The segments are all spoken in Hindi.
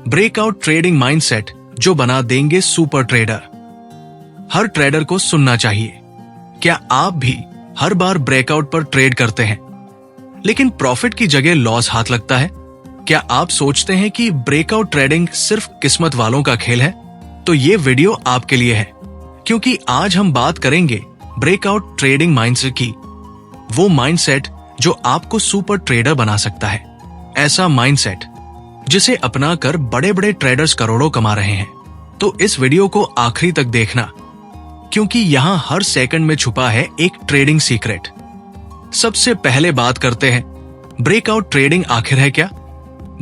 ब्रेकआउट ट्रेडिंग माइंडसेट जो बना देंगे सुपर ट्रेडर। हर ट्रेडर को सुनना चाहिए। क्या आप भी हर बार ब्रेकआउट पर ट्रेड करते हैं लेकिन प्रॉफिट की जगह लॉस हाथ लगता है? क्या आप सोचते हैं कि ब्रेकआउट ट्रेडिंग सिर्फ किस्मत वालों का खेल है? तो ये वीडियो आपके लिए है, क्योंकि आज हम बात करेंगे ब्रेकआउट ट्रेडिंग माइंडसेट की, वो माइंडसेट जो आपको सुपर ट्रेडर बना सकता है। ऐसा माइंडसेट जिसे अपनाकर बड़े बड़े ट्रेडर्स करोड़ों कमा रहे हैं। तो इस वीडियो को आखिरी तक देखना, क्योंकि यहां हर सेकंड में छुपा है एक ट्रेडिंग सीक्रेट। सबसे पहले बात करते हैं, ब्रेकआउट ट्रेडिंग आखिर है क्या?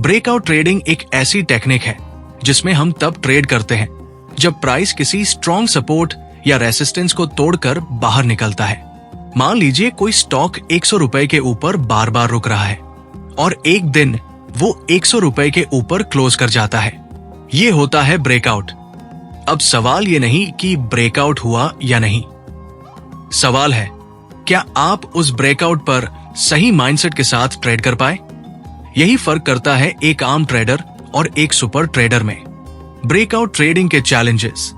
ब्रेकआउट ट्रेडिंग एक ऐसी टेक्निक है जिसमें हम तब ट्रेड करते हैं जब प्राइस किसी स्ट्रॉन्ग सपोर्ट या रेसिस्टेंस को तोड़कर बाहर निकलता है। मान लीजिए कोई स्टॉक 100 रुपए के ऊपर बार बार रुक रहा है और एक दिन वो 100 रुपए के ऊपर क्लोज कर जाता है। ये होता है ब्रेकआउट। अब सवाल ये नहीं कि ब्रेकआउट हुआ या नहीं, सवाल है क्या आप उस ब्रेकआउट पर सही माइंडसेट के साथ ट्रेड कर पाए? यही फर्क करता है एक आम ट्रेडर और एक सुपर ट्रेडर में। ब्रेकआउट ट्रेडिंग के चैलेंजेस।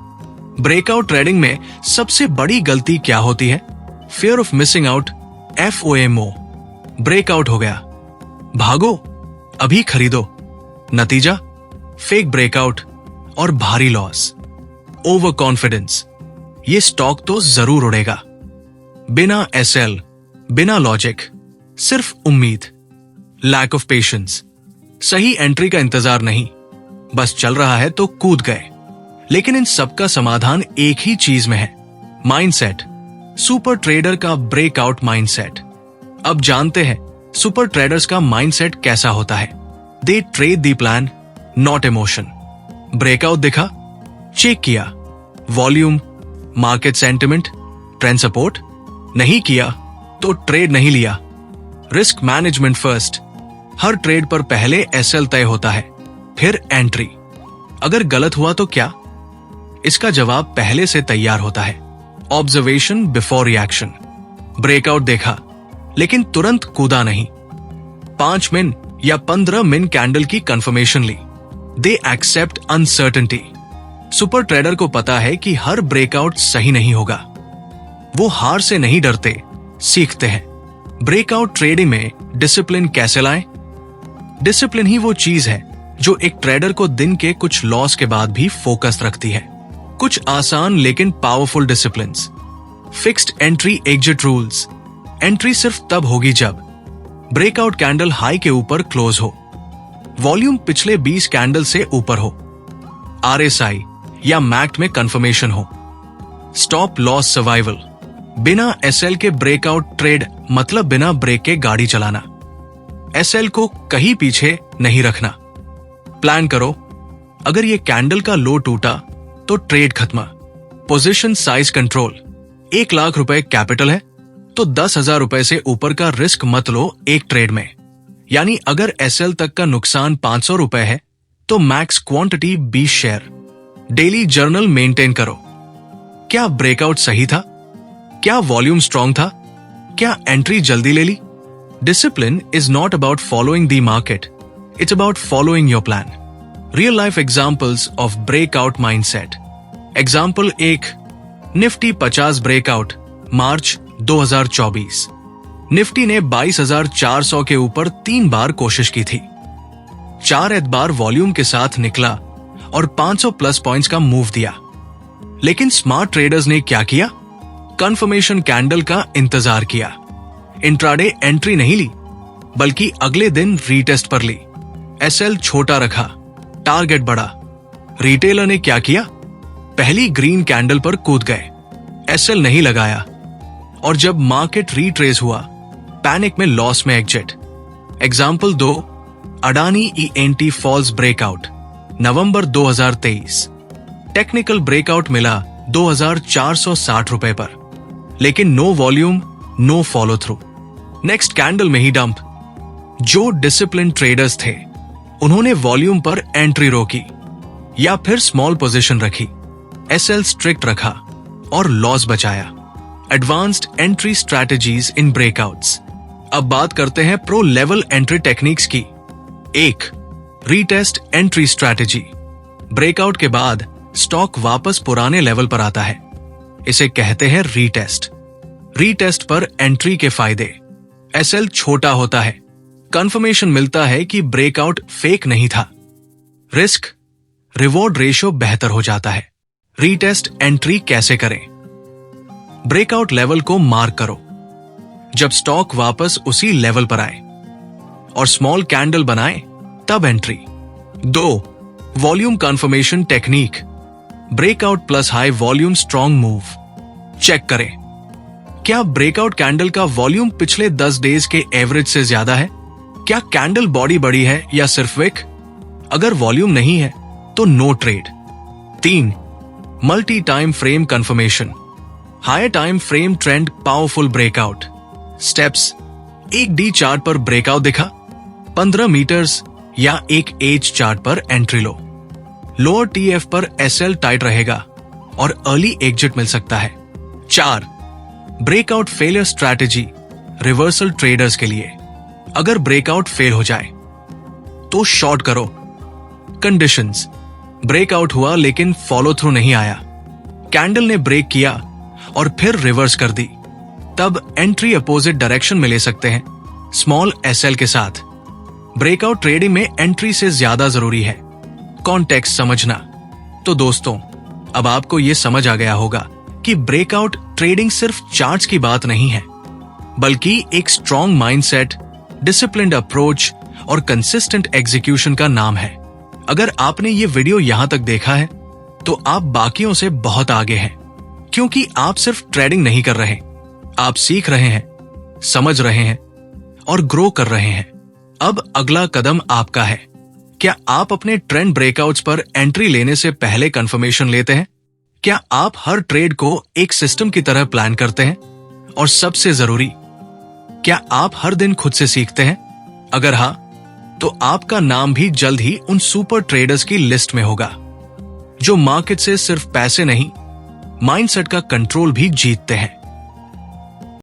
ब्रेकआउट ट्रेडिंग में सबसे बड़ी गलती क्या होती है? Fear of missing out, FOMO। Breakout हो गया, भागो, अभी खरीदो। नतीजा फेक ब्रेकआउट और भारी लॉस। ओवर कॉन्फिडेंस, ये स्टॉक तो जरूर उड़ेगा। बिना SL, बिना लॉजिक, सिर्फ उम्मीद। लैक ऑफ पेशेंस, सही एंट्री का इंतजार नहीं, बस चल रहा है तो कूद गए। लेकिन इन सबका समाधान एक ही चीज में है, माइंडसेट। सुपर ट्रेडर का ब्रेकआउट माइंडसेट। अब जानते हैं सुपर ट्रेडर्स का माइंडसेट कैसा होता है। They trade the plan, not emotion. Breakout दिखा, चेक किया, volume, market sentiment, trend support. नहीं किया तो ट्रेड नहीं लिया। Risk management first. हर ट्रेड पर पहले SL तय होता है, फिर एंट्री। अगर गलत हुआ तो क्या? इसका जवाब पहले से तैयार होता है। Observation before reaction. ब्रेकआउट देखा लेकिन तुरंत कूदा नहीं। 5 मिन या 15 मिन कैंडल की कंफर्मेशन ली। They accept uncertainty. Super trader को पता है कि हर ब्रेकआउट सही नहीं होगा। वो हार से नहीं डरते, सीखते हैं। ब्रेकआउट ट्रेडिंग में डिसिप्लिन कैसे लाएं? डिसिप्लिन ही वो चीज है जो एक ट्रेडर को दिन के कुछ लॉस के बाद भी फोकस रखती है। कुछ आसान लेकिन powerful disciplines. Fixed entry exit rules. Entry सिर्फ तब होगी जब ब्रेकआउट कैंडल हाई के ऊपर क्लोज हो, वॉल्यूम पिछले 20 कैंडल से ऊपर हो, RSI या मैक्ट में कंफर्मेशन हो। Stop loss survival. बिना SL के ब्रेकआउट ट्रेड मतलब बिना ब्रेक के गाड़ी चलाना। SL को कहीं पीछे नहीं रखना। प्लान करो, अगर ये कैंडल का लो टूटा तो ट्रेड खत्म। Position size control. 1 लाख रुपए कैपिटल है तो 10,000 रुपए से ऊपर का रिस्क मत लो एक ट्रेड में। यानी अगर SL तक का नुकसान 500 रुपए है तो max quantity 20 share. Daily journal maintain करो। क्या ब्रेकआउट सही था? क्या वॉल्यूम स्ट्रॉन्ग था? क्या एंट्री जल्दी ले ली? Discipline is not about following the market, it's about following your plan. Real life examples of breakout mindset. Example 1, Nifty 50 breakout, March 2024। Nifty ने 22,400 के ऊपर 3 बार कोशिश की थी। 4 एतबार वॉल्यूम के साथ निकला और 500 प्लस पॉइंट्स का मूव दिया। लेकिन स्मार्ट ट्रेडर्स ने क्या किया? कंफर्मेशन कैंडल का इंतजार किया। इंट्राडे एंट्री नहीं ली, बल्कि अगले दिन रीटेस्ट पर ली। SL छोटा रखा, टारगेट बढ़ा। रिटेलर ने क्या किया? पहली ग्रीन कैंडल पर कूद गए, SL नहीं लगाया, और जब मार्केट रीट्रेस हुआ, पैनिक में लॉस में exit. Example 2, Adani ENT false breakout, November 2023। Technical breakout मिला 2,460 रुपए पर, लेकिन no volume, no follow through. Next candle में ही डंप। जो डिसिप्लिन ट्रेडर्स थे उन्होंने वॉल्यूम पर एंट्री रोकी या फिर स्मॉल पोजीशन रखी, SL स्ट्रिक्ट रखा और लॉस बचाया। Advanced entry strategies in breakouts. अब बात करते हैं प्रो लेवल एंट्री टेक्निक्स की। 1, रीटेस्ट एंट्री स्ट्रैटेजी। ब्रेकआउट के बाद स्टॉक वापस पुराने लेवल पर आता है, इसे कहते हैं रीटेस्ट। रीटेस्ट पर एंट्री के फायदे: एसएल छोटा होता है, कंफर्मेशन मिलता है कि ब्रेकआउट फेक नहीं था। रिस्क रिवॉर्ड रेशियो बेहतर हो जाता है। रीटेस्ट एंट्री कैसे करें? ब्रेकआउट लेवल को मार्क करो जब स्टॉक वापस उसी लेवल पर आए और स्मॉल कैंडल बनाए तब entry. 2. Volume confirmation technique. Breakout plus high volume strong move. Check करें क्या ब्रेकआउट कैंडल का वॉल्यूम पिछले 10 डेज के एवरेज से ज्यादा है। क्या कैंडल बॉडी बड़ी है या सिर्फ विक? अगर वॉल्यूम नहीं है तो no trade. 3. Multi time frame confirmation. Higher time frame trend powerful breakout. Steps: एक डी चार्ट पर ब्रेकआउट दिखा, 15 मीटर्स या एक एज चार्ट पर एंट्री लो। लोअर टीएफ पर एसएल टाइट रहेगा और अर्ली एग्जिट मिल सकता है। 4. Breakout failure strategy reversal traders के लिए। अगर ब्रेकआउट फेल हो जाए तो शॉर्ट करो। कंडीशंस: ब्रेकआउट हुआ लेकिन फॉलो थ्रू नहीं आया, कैंडल ने ब्रेक किया और फिर रिवर्स कर दी, तब एंट्री अपोजिट डायरेक्शन में ले सकते हैं स्मॉल एसएल के साथ। ब्रेकआउट ट्रेडिंग में एंट्री से ज्यादा जरूरी है कॉन्टेक्स्ट समझना। तो दोस्तों, अब आपको यह समझ आ गया होगा कि ब्रेकआउट ट्रेडिंग सिर्फ चार्ट्स की बात नहीं है, बल्कि एक स्ट्रॉन्ग माइंडसेट, डिसिप्लिन्ड अप्रोच और कंसिस्टेंट एग्जीक्यूशन का नाम है। अगर आपने ये वीडियो यहां तक देखा है तो आप बाकियों से बहुत आगे हैं, क्योंकि आप सिर्फ ट्रेडिंग नहीं कर रहे, आप सीख रहे हैं, समझ रहे हैं और ग्रो कर रहे हैं। अब अगला कदम आपका है। क्या आप अपने ट्रेंड ब्रेकआउट्स पर एंट्री लेने से पहले कंफर्मेशन लेते हैं? क्या आप हर ट्रेड को एक सिस्टम की तरह प्लान करते हैं? और सबसे जरूरी, क्या आप हर दिन खुद से सीखते हैं? अगर हां, तो आपका नाम भी जल्द ही उन सुपर ट्रेडर्स की लिस्ट में होगा जो मार्केट से सिर्फ पैसे नहीं, माइंडसेट का कंट्रोल भी जीतते हैं।